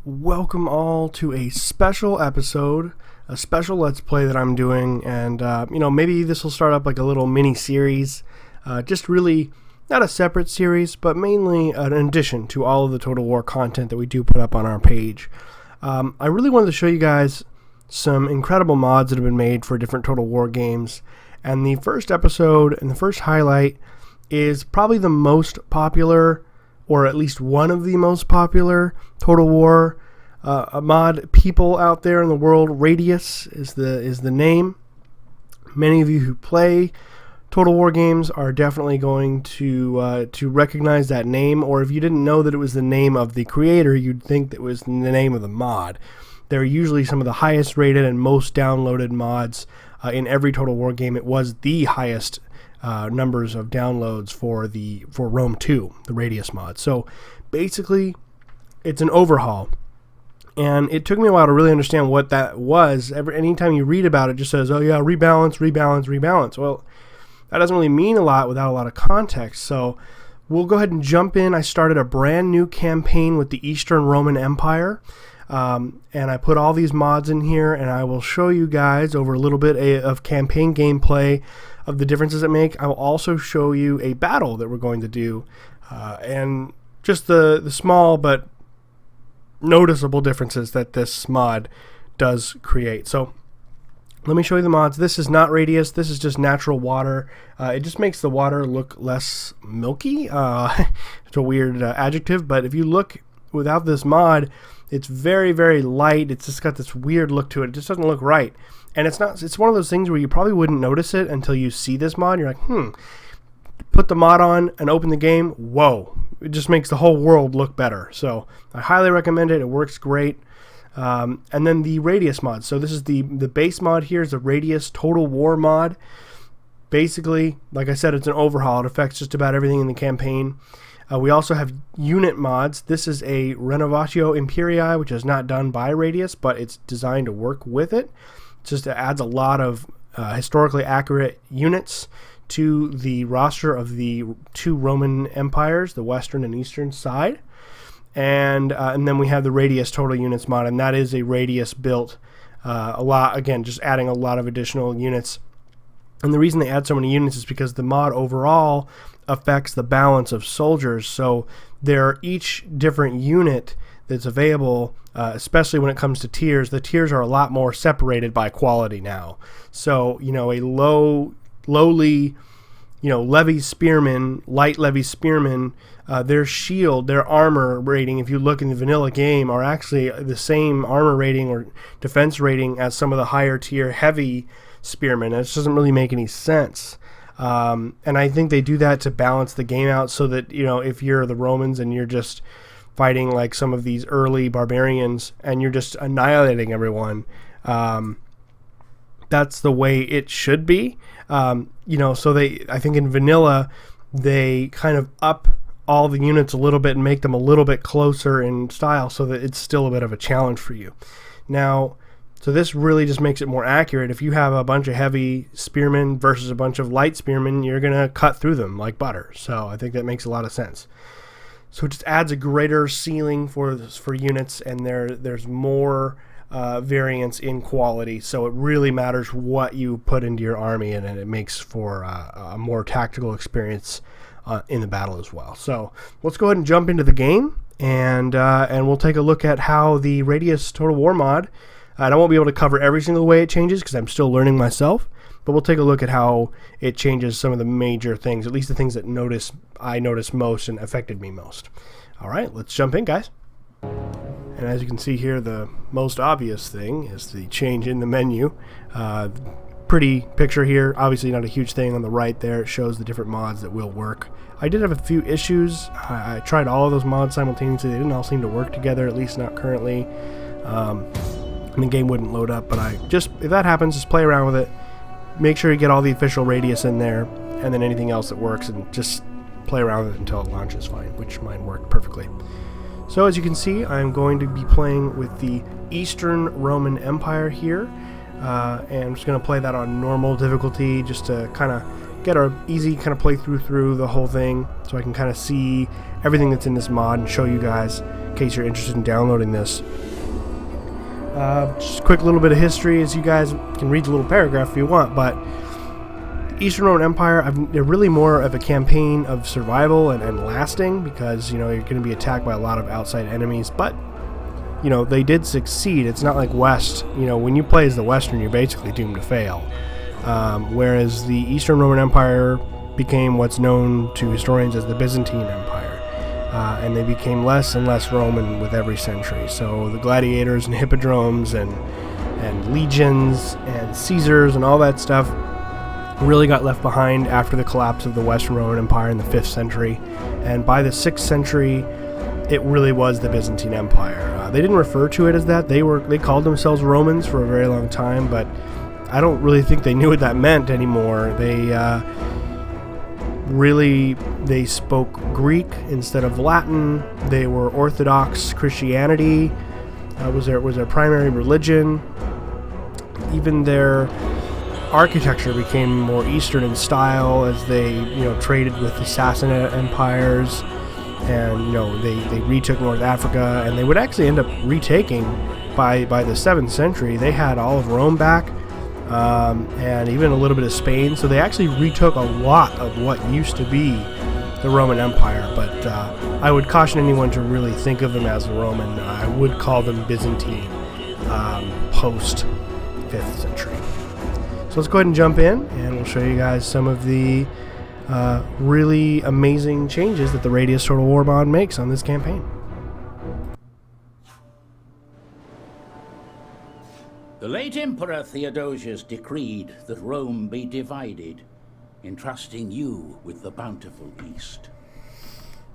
Welcome all to a special episode, a special Let's Play that I'm doing, and maybe this will start up like a little mini series, just really not a separate series, but mainly an addition to all of the Total War content that we do put up on our page. I really wanted to show you guys some incredible mods that have been made for different Total War games, and the first episode and the first highlight is probably the most popular, or at least one of the most popular Total War mod people out there in the world. Radious is the name. Many of you who play Total War games are definitely going to recognize that name, or if you didn't know that it was the name of the creator, you'd think that it was the name of the mod. They're usually some of the highest rated and most downloaded mods in every Total War game. It was the highest numbers of downloads for Rome 2, the Radious mod. So basically, it's an overhaul, and it took me a while to really understand what that was. Anytime you read about it, it just says, "Oh yeah, rebalance, rebalance, rebalance." Well, that doesn't really mean a lot without a lot of context. So we'll go ahead and jump in. I started a brand new campaign with the Eastern Roman Empire. And I put all these mods in here, and I will show you guys over a little bit of campaign gameplay of the differences it make. I will also show you a battle that we're going to do, and just the small but noticeable differences that this mod does create. So let me show you the mods. This is not Radious. This is just natural water. It just makes the water look less milky. It's a weird adjective, but if you look without this mod, it's very, very light. It's just got this weird look to it. It just doesn't look right. And it's one of those things where you probably wouldn't notice it until you see this mod. You're like, put the mod on and open the game. Whoa. It just makes the whole world look better. So I highly recommend it. It works great. And then the Radious mod. So this is the base mod here is the Radious Total War mod. Basically, like I said, it's an overhaul. It affects just about everything in the campaign. We also have unit mods. This is a Renovatio Imperii, which is not done by Radious, but it's designed to work with it. It just adds a lot of historically accurate units to the roster of the two Roman empires, the western and eastern side. And then we have the Radious Total Units mod, and that is a Radious built a lot, again, just adding a lot of additional units. And the reason they add so many units is because the mod overall affects the balance of soldiers. So they're each different unit that's available, especially when it comes to tiers. The tiers are a lot more separated by quality now. So, a lowly, levy spearman, light levy spearman, their shield, their armor rating, if you look in the vanilla game, are actually the same armor rating or defense rating as some of the higher tier heavy spearmen. It just doesn't really make any sense. And I think they do that to balance the game out so that, if you're the Romans and you're just fighting like some of these early barbarians and you're just annihilating everyone, that's the way it should be. So I think in vanilla, they kind of up all the units a little bit and make them a little bit closer in style so that it's still a bit of a challenge for you. Now, so this really just makes it more accurate. If you have a bunch of heavy spearmen versus a bunch of light spearmen, you're going to cut through them like butter. So I think that makes a lot of sense. So it just adds a greater ceiling for units, and there's more variance in quality. So it really matters what you put into your army, and it makes for a more tactical experience in the battle as well. So let's go ahead and jump into the game, and we'll take a look at how the Radious Total War mod. I won't be able to cover every single way it changes because I'm still learning myself, but we'll take a look at how it changes some of the major things, at least the things that I noticed most and affected me most. All right, let's jump in, guys. And as you can see here, the most obvious thing is the change in the menu. Pretty picture here, obviously not a huge thing on the right there. It shows the different mods that will work. I did have a few issues. I tried all of those mods simultaneously. They didn't all seem to work together, at least not currently. And the game wouldn't load up, but if that happens, just play around with it. Make sure you get all the official Radius in there, and then anything else that works, and just play around with it until it launches fine, which mine worked perfectly. So as you can see, I'm going to be playing with the Eastern Roman Empire here, and I'm just going to play that on normal difficulty just to kind of get a easy kind of playthrough through the whole thing, so I can kind of see everything that's in this mod and show you guys in case you're interested in downloading this. Just a quick little bit of history, as you guys can read the little paragraph if you want, but Eastern Roman Empire, they're really more of a campaign of survival and lasting, because, you know, you're going to be attacked by a lot of outside enemies, but, you know, they did succeed. It's not like West, you know, when you play as the Western, you're basically doomed to fail. Whereas the Eastern Roman Empire became what's known to historians as the Byzantine Empire. And they became less and less Roman with every century. So the gladiators and hippodromes and legions and Caesars and all that stuff really got left behind after the collapse of the Western Roman Empire in the 5th century. And by the 6th century, it really was the Byzantine Empire. They didn't refer to it as that. They called themselves Romans for a very long time, but I don't really think they knew what that meant anymore. They spoke Greek instead of Latin. They were Orthodox Christianity was their primary religion. Even their architecture became more Eastern in style as they, you know, traded with the Sassanid empires, and, you know, they retook North Africa, and they would actually end up retaking by the 7th century. They had all of Rome back. And even a little bit of Spain, so they actually retook a lot of what used to be the Roman Empire, but I would caution anyone to really think of them as Roman. I would call them Byzantine post 5th century. So let's go ahead and jump in, and we'll show you guys some of the really amazing changes that the Radious Total War mod makes on this campaign. The late Emperor Theodosius decreed that Rome be divided, entrusting you with the bountiful East.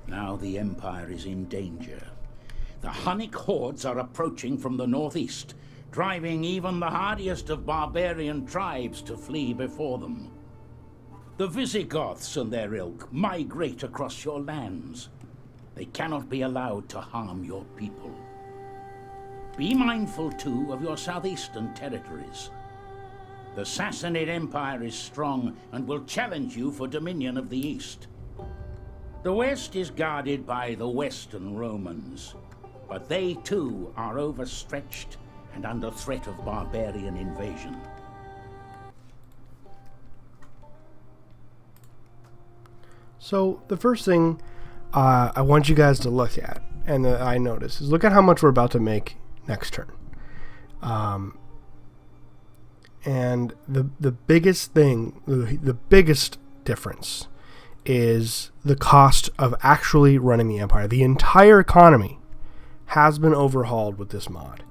Now the Empire is in danger. The Hunnic hordes are approaching from the northeast, driving even the hardiest of barbarian tribes to flee before them. The Visigoths and their ilk migrate across your lands. They cannot be allowed to harm your people. Be mindful, too, of your southeastern territories. The Sassanid Empire is strong and will challenge you for dominion of the East. The West is guarded by the Western Romans, but they, too, are overstretched and under threat of barbarian invasion. So the first thing I want you guys to look at, and that I notice, is look at how much we're about to make next turn. And the biggest thing, the biggest difference is the cost of actually running the Empire. The entire economy has been overhauled with this mod,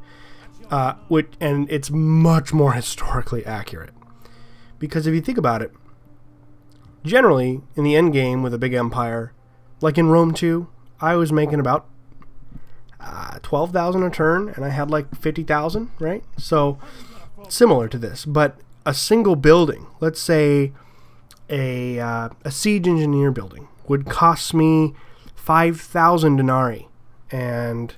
and it's much more historically accurate. Because if you think about it, generally in the end game with a big empire, like in Rome 2, I was making about 12,000 a turn, and I had like 50,000, right? So similar to this, but a single building, let's say a siege engineer building, would cost me 5,000 denarii, and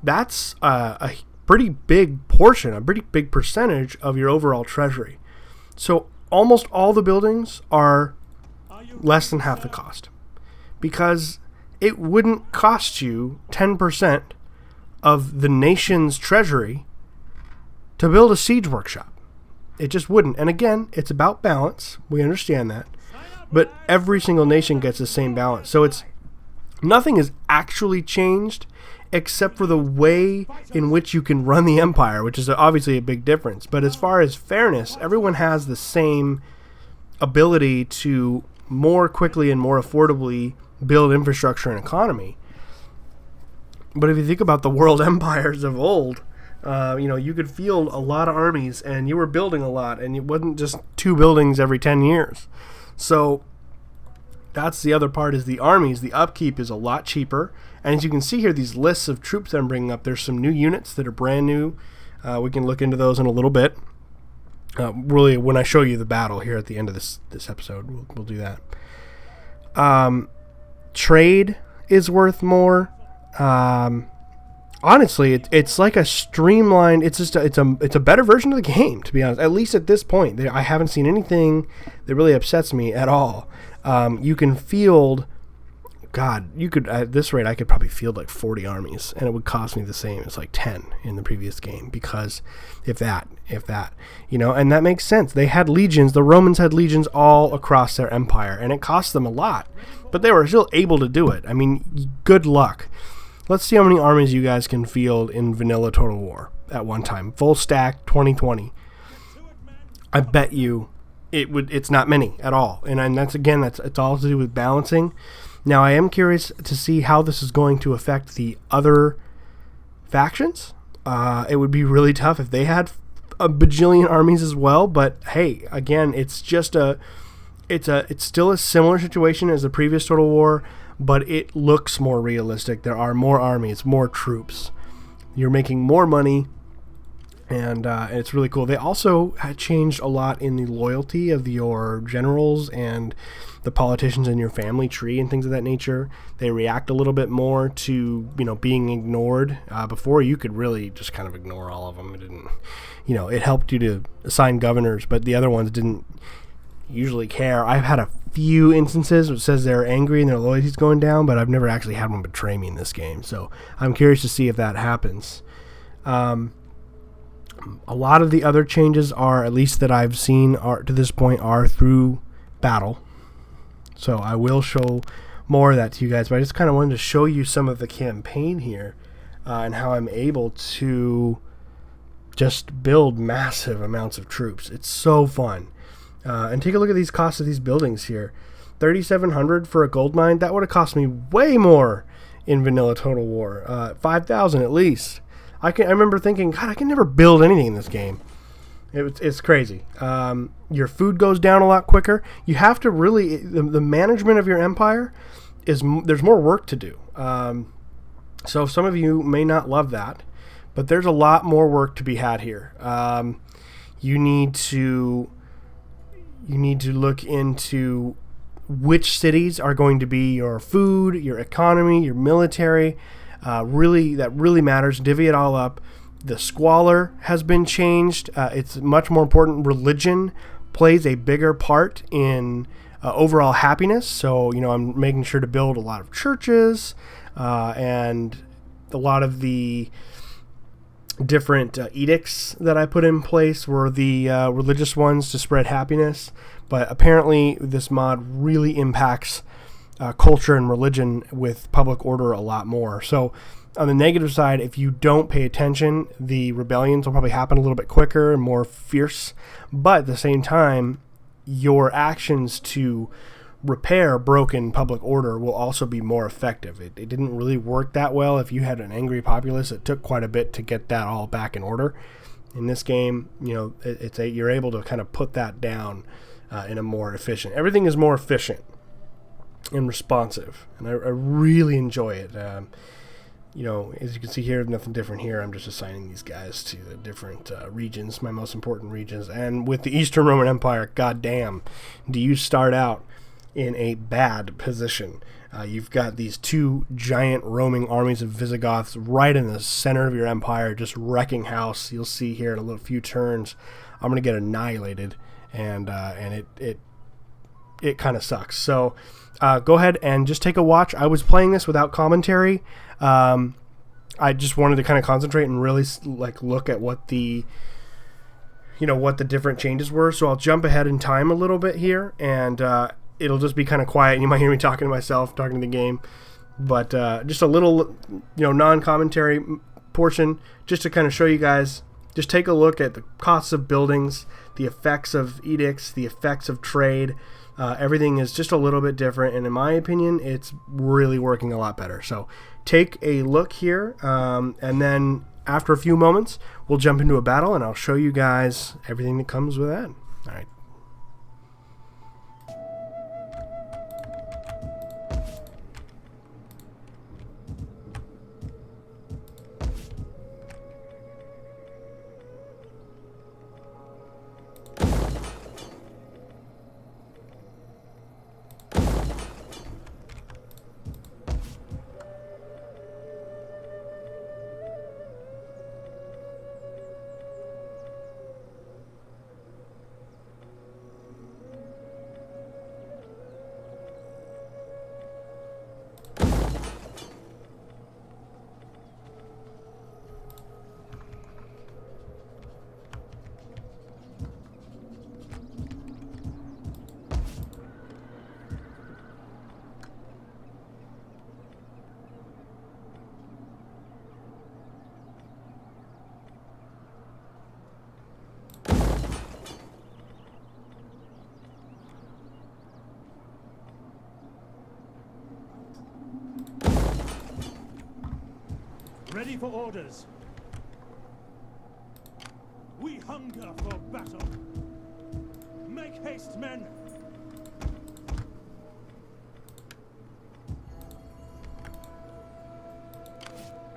that's a pretty big portion, a pretty big percentage of your overall treasury. So almost all the buildings are less than half the cost, because it wouldn't cost you 10% of the nation's treasury to build a siege workshop. It just wouldn't. And again, it's about balance. We understand that. But every single nation gets the same balance. So nothing has actually changed except for the way in which you can run the empire, which is obviously a big difference. But as far as fairness, everyone has the same ability to more quickly and more affordably build infrastructure and economy. But if you think about the world empires of old, you could field a lot of armies, and you were building a lot, and it wasn't just 2 buildings every 10 years. So that's the other part, is the armies. The upkeep is a lot cheaper. And as you can see here, these lists of troops that I'm bringing up, there's some new units that are brand new. We can look into those in a little bit. Really, when I show you the battle here at the end of this episode, we'll do that. Trade is worth more. honestly, it's like a streamlined. It's just it's a better version of the game, to be honest. At least at this point, I haven't seen anything that really upsets me at all. You can field. God, you could at this rate I could probably field like 40 armies, and it would cost me the same as like 10 in the previous game, because if that, and that makes sense. They had legions. The Romans had legions all across their empire, and it cost them a lot, but they were still able to do it. I mean, good luck. Let's see how many armies you guys can field in vanilla Total War at one time. Full stack 2020. I bet you it's not many at all, and that's it's all to do with balancing. Now, I am curious to see how this is going to affect the other factions. It would be really tough if they had a bajillion armies as well. But hey, again, it's still a similar situation as the previous Total War, but it looks more realistic. There are more armies, more troops. You're making more money, and it's really cool. They also had changed a lot in the loyalty of your generals and the politicians in your family tree and things of that nature. They react a little bit more to, being ignored. Before, you could really just kind of ignore all of them. It didn't, it helped you to assign governors, but the other ones didn't usually care. I've had a few instances which says they're angry and their loyalty's going down, but I've never actually had one betray me in this game. So I'm curious to see if that happens. A lot of the other changes are, at least that I've seen to this point, are through battle. So I will show more of that to you guys, but I just kind of wanted to show you some of the campaign here and how I'm able to just build massive amounts of troops. It's so fun. And take a look at these costs of these buildings here. 3,700 for a gold mine. That would have cost me way more in vanilla Total War. 5,000 at least. I remember thinking, God, I can never build anything in this game. It's crazy. Your food goes down a lot quicker. You have to really, the management of your empire there's more work to do. So some of you may not love that, but there's a lot more work to be had here. You need to look into which cities are going to be your food, your economy, your military. That really matters. Divvy it all up. The squalor has been changed. It's much more important. Religion plays a bigger part in overall happiness. So, I'm making sure to build a lot of churches and a lot of the different edicts that I put in place were the religious ones to spread happiness. But apparently this mod really impacts culture and religion with public order a lot more. So on the negative side, if you don't pay attention, the rebellions will probably happen a little bit quicker and more fierce. But at the same time, your actions to repair broken public order will also be more effective. It didn't really work that well. If you had an angry populace, it took quite a bit to get that all back in order. In this game, you're able to kind of put that down in a more efficient. Everything is more efficient and responsive, and I really enjoy it. As you can see here, nothing different here. I'm just assigning these guys to the different regions, my most important regions. And with the Eastern Roman Empire, goddamn, do you start out in a bad position. You've got these two giant roaming armies of Visigoths right in the center of your empire, just wrecking house. You'll see here in a few turns, I'm going to get annihilated, and it kind of sucks. So go ahead and just take a watch. I was playing this without commentary. I just wanted to kind of concentrate and really look at what the different changes were. So I'll jump ahead in time a little bit here, and it'll just be kind of quiet. You might hear me talking to myself, talking to the game, but just a little non-commentary portion just to kind of show you guys. Just take a look at the costs of buildings, the effects of edicts, the effects of trade. Everything is just a little bit different, and in my opinion, it's really working a lot better. So take a look here, and then after a few moments, we'll jump into a battle, and I'll show you guys everything that comes with that. All right. Ready for orders. We hunger for battle. Make haste, men.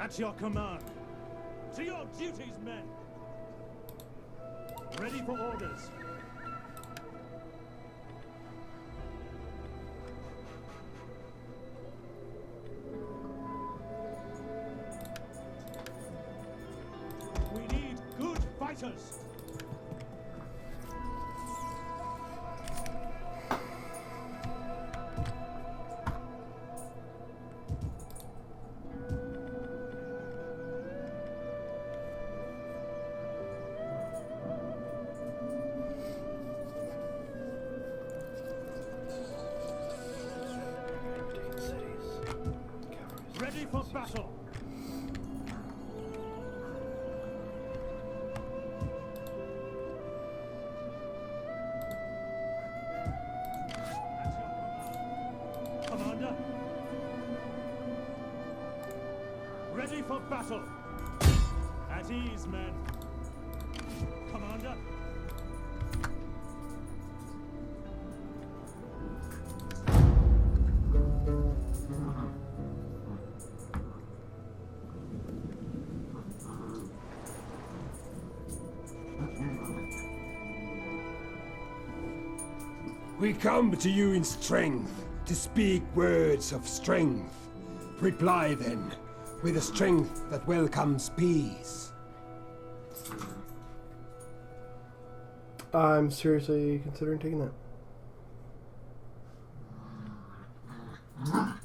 At your command. To your duties, men. Ready for orders. We need good fighters. Ready for battle. Commander. Ready for battle. At ease, men. Commander. We come to you in strength, to speak words of strength. Reply then, with a strength that welcomes peace. I'm seriously considering taking that.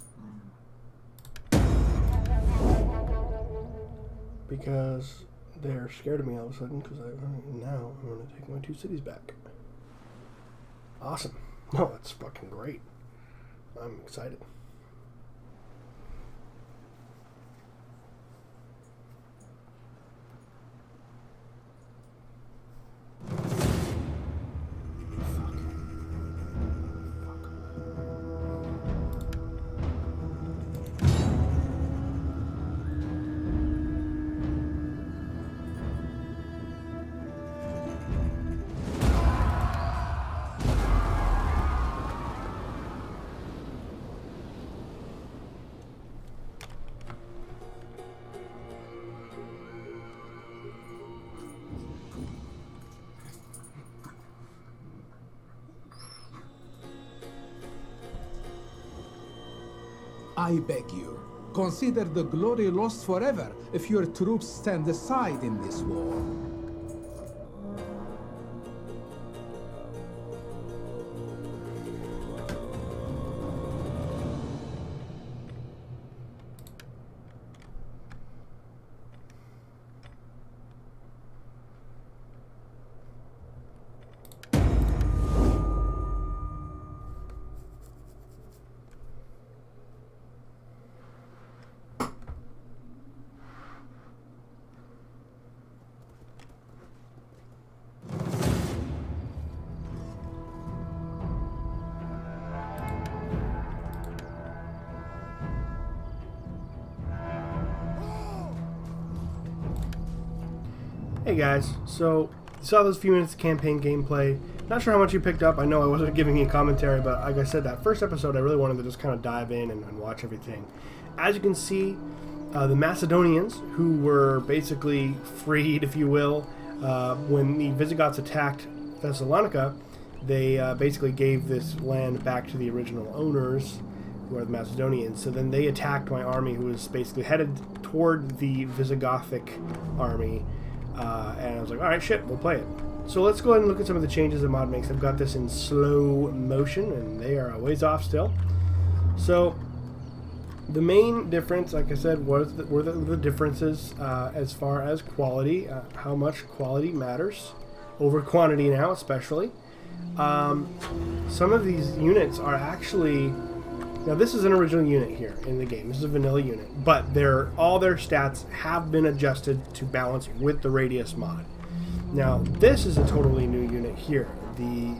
Because they're scared of me all of a sudden, because now I'm going to take my 2 cities back. Awesome. No, that's fucking great. I'm excited. I beg you, consider the glory lost forever if your troops stand aside in this war. Hey guys, so you saw those few minutes of campaign gameplay. Not sure how much you picked up. I know I wasn't giving you commentary, but like I said, that first episode I really wanted to just kind of dive in and watch everything. As you can see, the Macedonians, who were basically freed, if you will, when the Visigoths attacked Thessalonica, they basically gave this land back to the original owners, who are the Macedonians. So then they attacked my army, who was basically headed toward the Visigothic army. And I was like, alright, shit, we'll play it. So let's go ahead and look at some of the changes the mod makes. I've got this in slow motion, and they are a ways off still. So the main difference, like I said, were the differences as far as quality, how much quality matters over quantity now, especially. Some of these units are actually... Now, this is an original unit here in the game. This is a vanilla unit, but all their stats have been adjusted to balance with the Radious mod. Now, this is a totally new unit here, the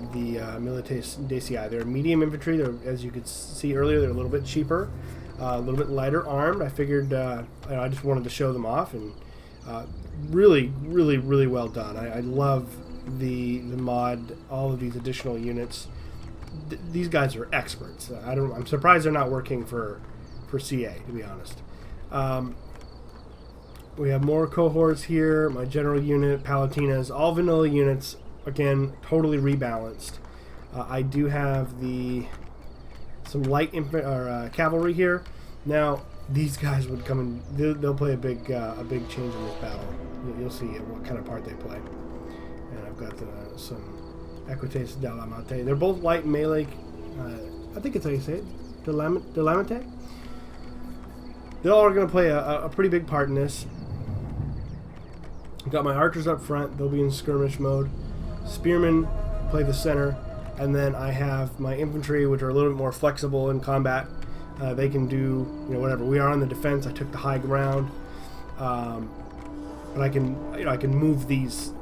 Milites Decii. They're medium infantry. As you could see earlier, they're a little bit cheaper. a little bit lighter armed. I figured I just wanted to show them off, and really, really, really well done. I love the mod, all of these additional units. These guys are experts. I'm surprised they're not working for CA, to be honest. We have more cohorts here. My general unit, Palatinas, all vanilla units. Again, totally rebalanced. I do have some light cavalry here. Now, these guys would come in. They'll play a big change in this battle. You'll see what kind of part they play. And I've got some Equites Delamate. They're both light melee. I think it's how you say it. Delamate. They all are going to play a pretty big part in this. I've got my archers up front. They'll be in skirmish mode. Spearmen play the center. And then I have my infantry, which are a little bit more flexible in combat. They can do whatever. We are on the defense. I took the high ground. But I can move these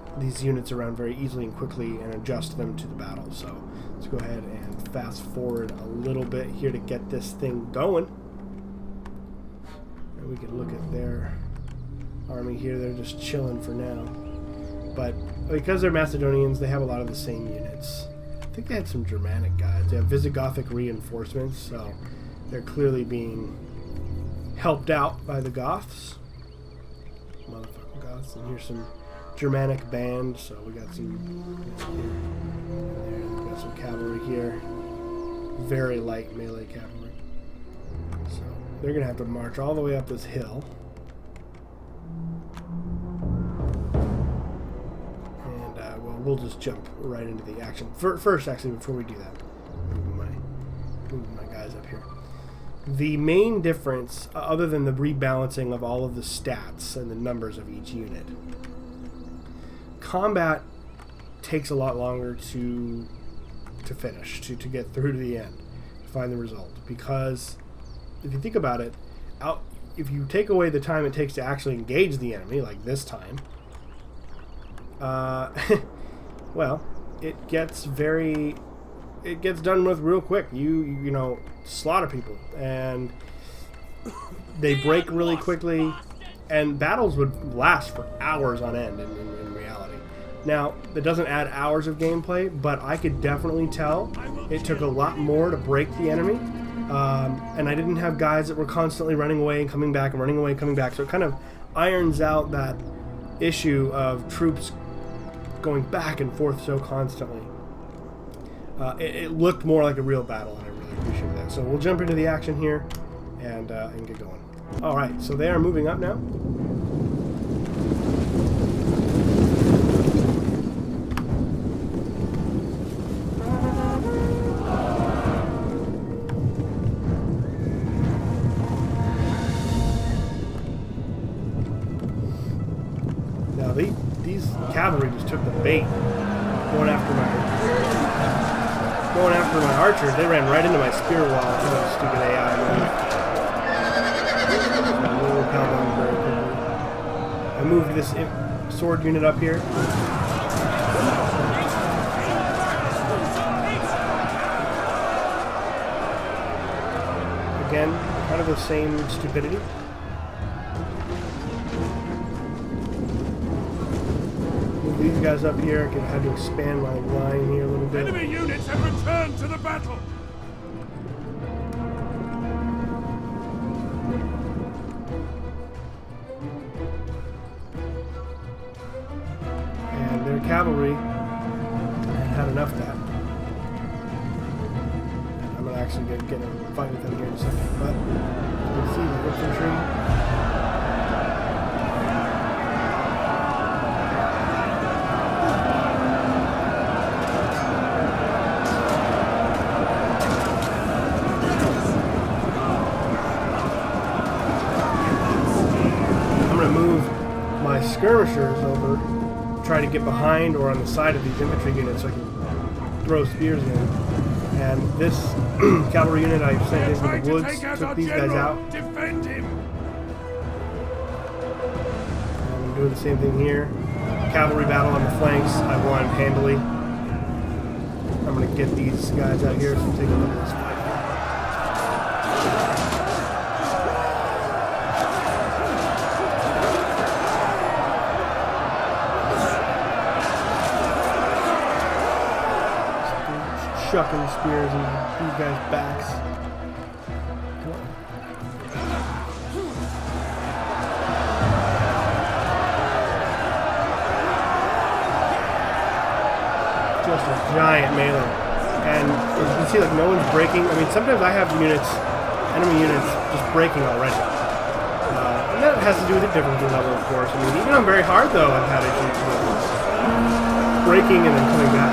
units around very easily and quickly and adjust them to the battle. So let's go ahead and fast forward a little bit here to get this thing going. And we can look at their army here. They're just chilling for now. But because they're Macedonians, they have a lot of the same units. I think they had some Germanic guys. They have Visigothic reinforcements, so they're clearly being helped out by the Goths. Motherfucking Goths. And here's some Germanic band, so we got some here. We got some cavalry here. Very light melee cavalry. So they're gonna have to march all the way up this hill. And well, we'll just jump right into the action. First, actually, before we do that, moving my guys up here. The main difference, other than the rebalancing of all of the stats and the numbers of each unit, combat takes a lot longer to finish, to get through to the end, to find the result. Because if you think about it, if you take away the time it takes to actually engage the enemy, like this time, well, it gets done with real quick. You slaughter people, and they break really quickly, and battles would last for hours on end in reality. Now, that doesn't add hours of gameplay, but I could definitely tell it took a lot more to break the enemy, and I didn't have guys that were constantly running away and coming back and running away and coming back, so it kind of irons out that issue of troops going back and forth so constantly. It looked more like a real battle, and I really appreciate that. So we'll jump into the action here and get going. All right, so they are moving up now. Now these cavalry just took the bait, going after my archers. They ran right into my spear wall. Stupid AI move. I moved this sword unit up here. Again, kind of the same stupidity. These guys up here, I had to expand my line here a little bit. Enemy units have returned to the battle. And their cavalry had enough of that. I'm gonna actually get a fight with them here in a second. But you can see the infantry. Skirmishers over, try to get behind or on the side of these infantry units so I can throw spears in. And this cavalry unit I sent into the woods took these guys out. Defend him. And I'm doing the same thing here. Cavalry battle on the flanks, I won handily. I'm going to get these guys out here, so take a look at this fight. chucking spears in these guys' backs. Come on. Just a giant melee. And as you can see, like, no one's breaking. I mean, sometimes I have units, enemy units, just breaking already. And that has to do with the difficulty level, of course. I mean, even on very hard, though, I've had issues with breaking and then coming back.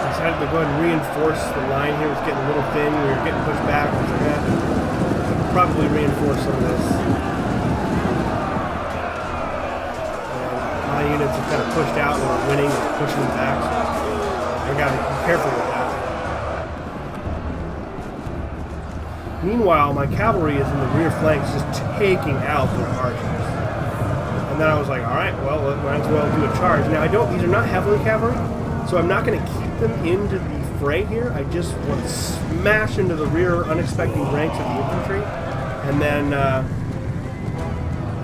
I decided to go ahead and reinforce the line here. It's getting a little thin. We were getting pushed back. I was like, yeah, probably reinforce some of this. My units are kind of pushed out and we're winning and pushing them back. So I gotta be careful with that. Meanwhile, my cavalry is in the rear flanks just taking out their archers. And then I was like, alright, well, might as well do a charge. Now, these are not heavily cavalry, so I'm not going to keep them into the fray here. I just want to smash into the rear unexpected ranks of the infantry. And then,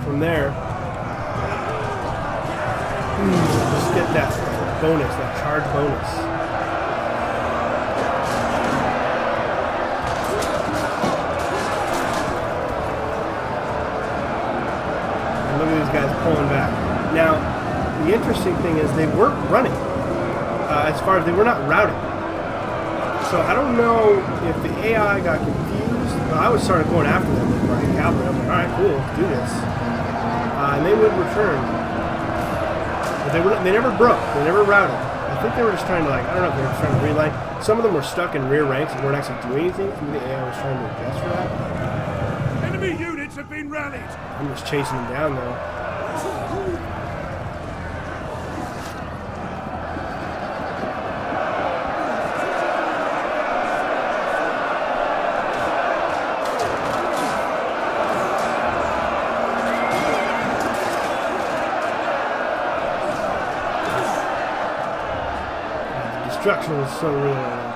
from there, just get that bonus, that charge bonus. And look at these guys pulling back. Now, the interesting thing is they weren't running. As far as they were not routing. So I don't know if the AI got confused, but I was started going after them with my cavalry. I was like, alright, cool, let's do this. And they would return. They never broke. They never routed. I think they were just trying to, like, I don't know if they were trying to reline. Some of them were stuck in rear ranks and weren't actually doing anything. Maybe the AI was trying to adjust for that. Enemy units have been rallied. I'm just chasing them down, though. Destruction was so real right now.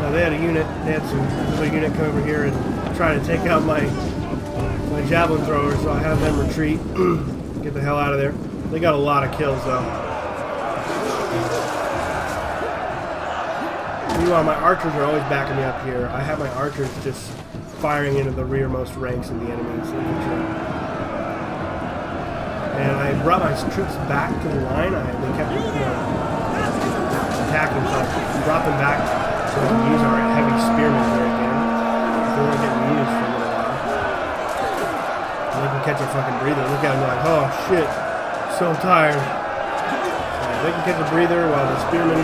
Now they had a unit, they had a unit come over here and try to take out my javelin throwers, so I had them retreat, get the hell out of there. They got a lot of kills though. Meanwhile, my archers are always backing me up here. I have my archers just firing into the rearmost ranks of the enemy's infantry. And I brought my troops back to the line. They kept, attacking, so I brought them back so we can use our heavy spearmen here again. They weren't getting used for a little while. And they can catch a fucking breather. Look at them like, oh shit, so tired. They can catch a breather while the spearmen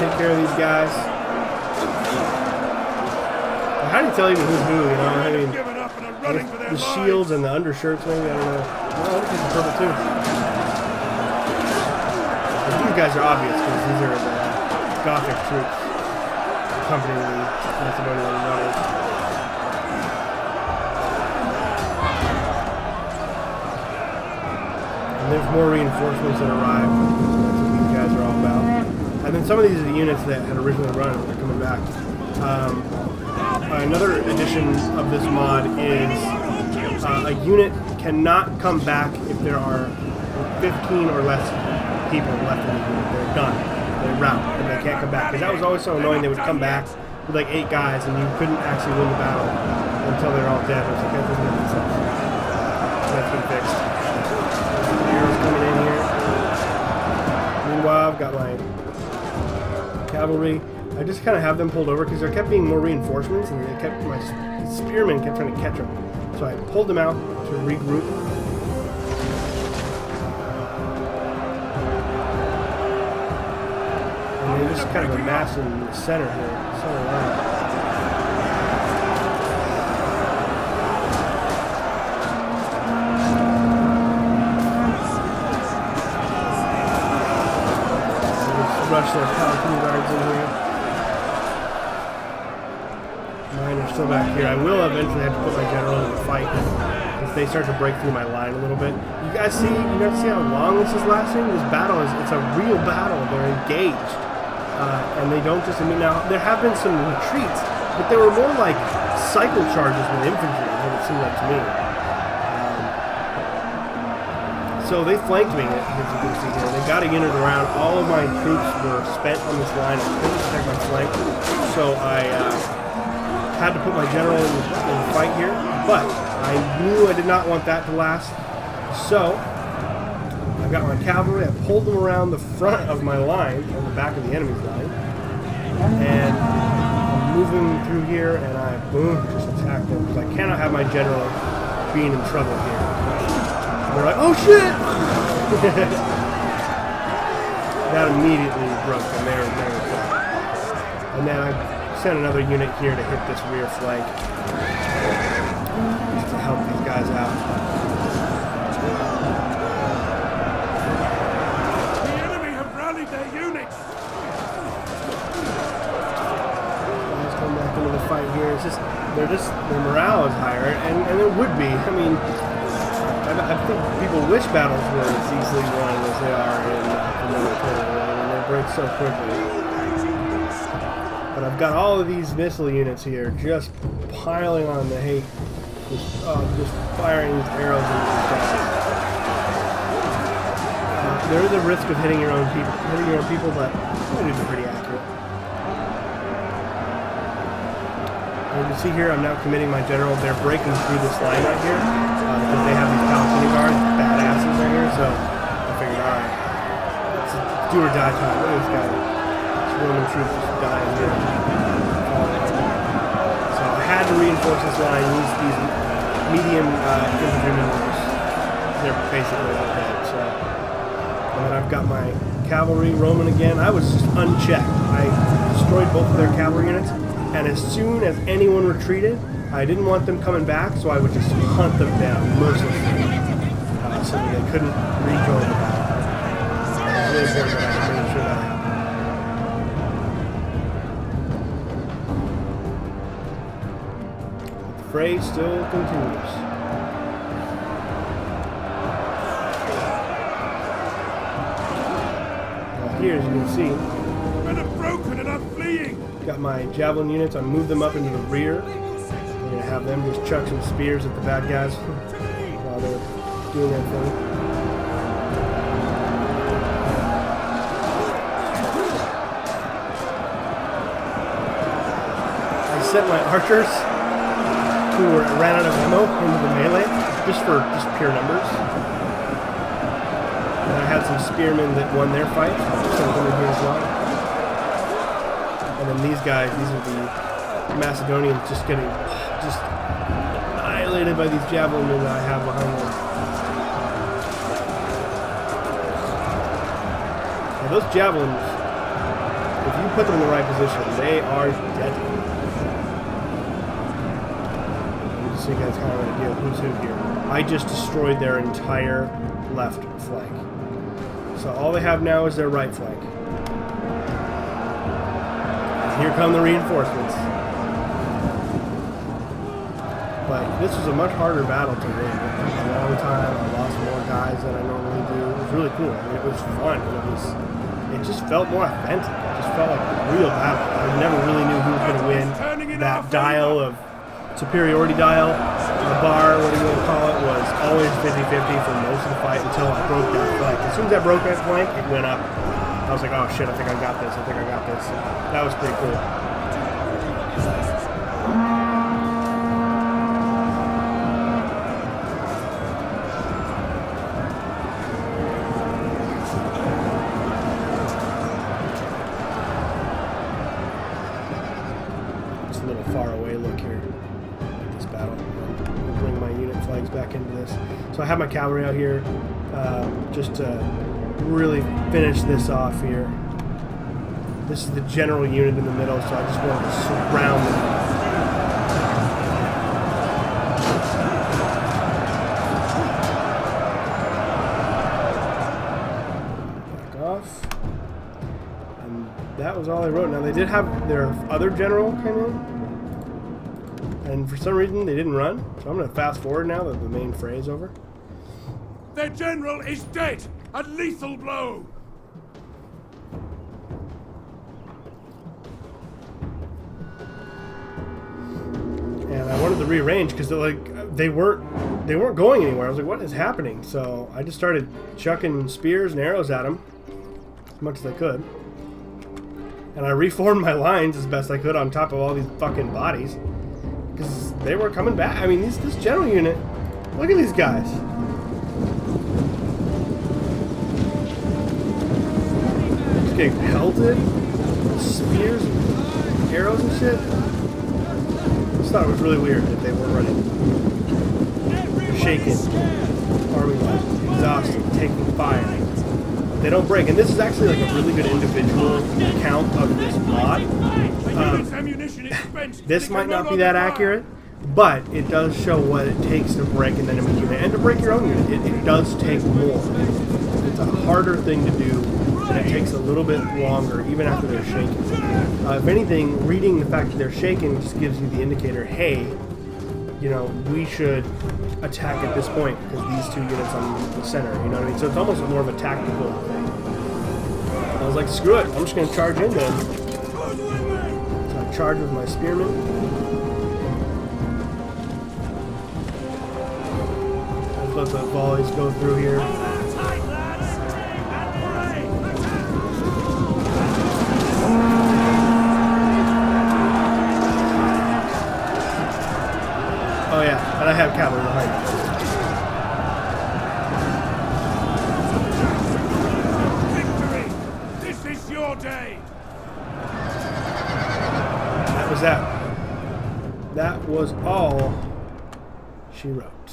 take care of these guys. How do you tell even who's who, you know? I mean, the shields and the undershirts, maybe, I don't know. Well, this is purple too. But these guys are obvious because these are the Gothic troops accompanying the Macedonian runners. And there's more reinforcements that arrive. That's what these guys are all about. And then some of these are the units that had originally run and they're coming back. Another addition of this mod is a unit cannot come back if there are 15 or less people left in the unit. They're done. They rout and they can't come back. Because that was always so annoying. They would come back with like 8 guys and you couldn't actually win the battle until they're all dead. I was like, that doesn't make any sense. That's been fixed. Heroes coming in here. Meanwhile, I've got my cavalry. I just kind of have them pulled over because there kept being more reinforcements and they kept, my spearmen kept trying to catch them. So I pulled them out to regroup. And they just kind of amassed in the center here, center line. Rush their cavalry guards in here. Mine are still back here. I will eventually have to put my general in the fight if they start to break through my line a little bit. You guys see how long this is lasting? This battle it's a real battle. They're engaged. And they don't just, now there have been some retreats, but they were more like cycle charges with infantry, it seemed like to me. So they flanked me, as you can see here. They got a unit around. All of my troops were spent on this line. I couldn't protect my flank. So I had to put my general in the fight here. But I knew I did not want that to last. So I got my cavalry. I pulled them around the front of my line, on the back of the enemy's line. And I'm moving through here, and I, boom, just attacked them. Because I cannot have my general being in trouble here. They're like, oh shit! That immediately broke them. They were and then I sent another unit here to hit this rear flank. Just to help these guys out. The enemy have rallied their units. Guys come back into the fight here. It's just, their morale is higher, and it would be. I mean, I think people wish battles were as easily won as they are in military, and they break so quickly. But I've got all of these missile units here just piling on the hate, just firing these arrows into these guys. There is a risk of hitting your own people, but it is pretty accurate. You can see here, I'm now committing my general. They're breaking through this line right here because they have these Palestinian guards, badasses right here. So I figured, all right, it's do or die time. Look at this guy. This Roman troops just dying here. So I had to reinforce this line. These medium infantrymen were they're basically all dead. So, and then I've got my cavalry Roman again. I was just unchecked. I destroyed both of their cavalry units. And as soon as anyone retreated, I didn't want them coming back, so I would just hunt them down mercilessly so that they couldn't rejoin the battle. It was really important that I made sure that happened. The fray still continues. Now here, as you can see, Men are broken and are fleeing. got my javelin units. I moved them up into the rear. I'm going to have them just chuck some spears at the bad guys while they're doing their thing. I sent my archers who ran out of ammo into the melee just for pure numbers. And I had some spearmen that won their fight. I sent them in here as well. And then these guys, these are the Macedonians just getting annihilated by these javelin men that I have behind them. Now those javelins, if you put them in the right position, they are deadly. So you guys kind of have an idea of who's who here. I just destroyed their entire left flank. So all they have now is their right flank. Here come the reinforcements. But this was a much harder battle to win. It took a long time. I lost more guys than I normally do. It was really cool. I mean, it was fun. It just felt more authentic. It just felt like a real battle. I never really knew who was going to win. That dial of superiority dial, the bar, what do you want to call it, was always 50-50 for most of the fight until I broke that flank. As soon as I broke that flank, it went up. I was like, oh shit, I think I got this. That was pretty cool. Just a little far away look here at this battle. I'll bring my unit flags back into this. So I have my cavalry out here just to really finish this off here. This is the general unit in the middle, so I just want to surround them. Back off. And that was all I wrote. Now they did have their other general come in, and for some reason they didn't run, so I'm going to fast forward now that the main fray is over. Their general is dead. A lethal blow. And I wanted to rearrange because they they weren't going anywhere. I was like, what is happening? So I just started chucking spears and arrows at them as much as I could. And I reformed my lines as best I could on top of all these fucking bodies. Because they were coming back. I mean, this general unit, look at these guys. Just getting pelted. Spears and arrows and shit. I just thought it was really weird that they weren't running. They're shaking. Army life. Exhausted. Taking fire. They don't break. And this is actually like a really good individual account of this mod. This might not be that accurate, but it does show what it takes to break an enemy unit. And to break your own unit, it does take more. It's a harder thing to do, and it takes a little bit longer, even after they're shaking. If anything, reading the fact that they're shaking just gives you the indicator, hey, you know, we should attack at this point, because these two units on the center, you know what I mean? So it's almost more of a tactical thing. I was like, screw it, I'm just going to charge in then. So I charge with my spearmen. I just let the volleys go through here. Oh yeah, and I have cavalry behind me. Victory! This is your day! That was that. That was all she wrote.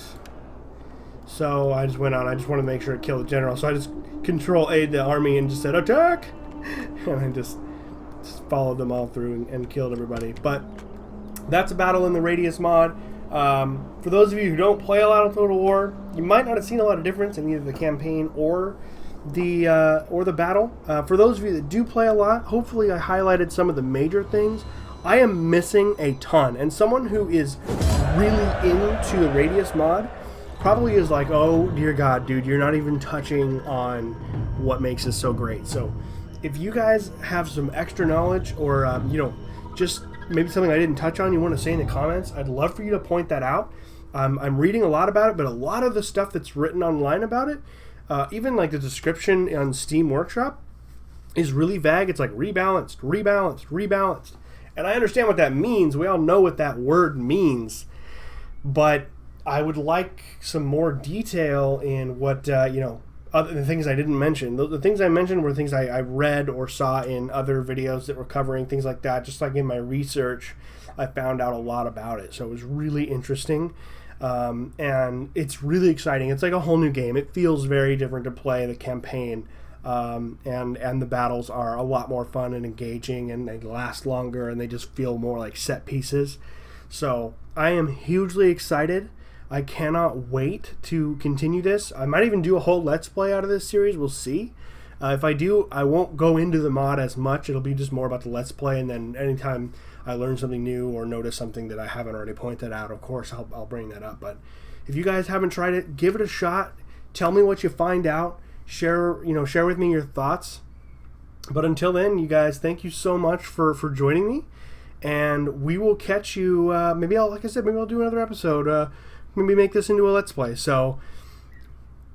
So I just went on. I just wanted to make sure it killed the general. So I just Control-A'd the army and just said, attack! And I just followed them all through and killed everybody. But that's a battle in the Radious mod. For those of you who don't play a lot of Total War, you might not have seen a lot of difference in either the campaign or the battle. For those of you that do play a lot, hopefully I highlighted some of the major things. I am missing a ton, and someone who is really into the Radious mod probably is like, oh dear God, dude, you're not even touching on what makes this so great. So if you guys have some extra knowledge, or you know, just maybe something I didn't touch on you want to say in the comments, I'd love for you to point that out. I'm reading a lot about it, but a lot of the stuff that's written online about it, even like the description on Steam Workshop, is really vague. It's like rebalanced, rebalanced, rebalanced. And I understand what that means. We all know what that word means. But I would like some more detail in what, you know, other things I didn't mention. The things I mentioned were things I read or saw in other videos that were covering things like that. Just like in my research, I found out a lot about it. So it was really interesting. And it's really exciting. It's like a whole new game. It feels very different to play the campaign. And the battles are a lot more fun and engaging, and they last longer, and they just feel more like set pieces. So I am hugely excited. I cannot wait to continue this. I might even do a whole Let's Play out of this series. We'll see. If I do, I won't go into the mod as much. It'll be just more about the Let's Play, and then anytime I learn something new or notice something that I haven't already pointed out, of course, I'll bring that up. But if you guys haven't tried it, give it a shot. Tell me what you find out. Share with me your thoughts. But until then, you guys, thank you so much for joining me. And we will catch you, maybe I'll do another episode. Maybe make this into a Let's Play. So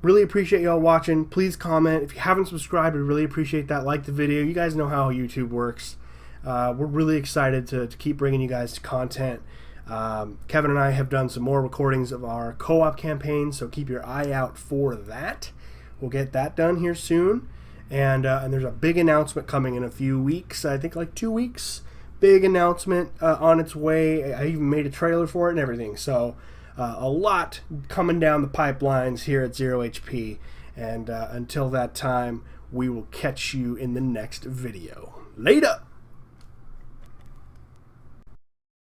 really appreciate y'all watching. Please comment. If you haven't subscribed, we really appreciate that. Like the video. You guys know how YouTube works. We're really excited to keep bringing you guys content. Kevin and I have done some more recordings of our co-op campaign, so keep your eye out for that. We'll get that done here soon. And there's a big announcement coming in a few weeks. I think like 2 weeks. Big announcement on its way. I even made a trailer for it and everything. So a lot coming down the pipelines here at Zero HP, and until that time, we will catch you in the next video. Later!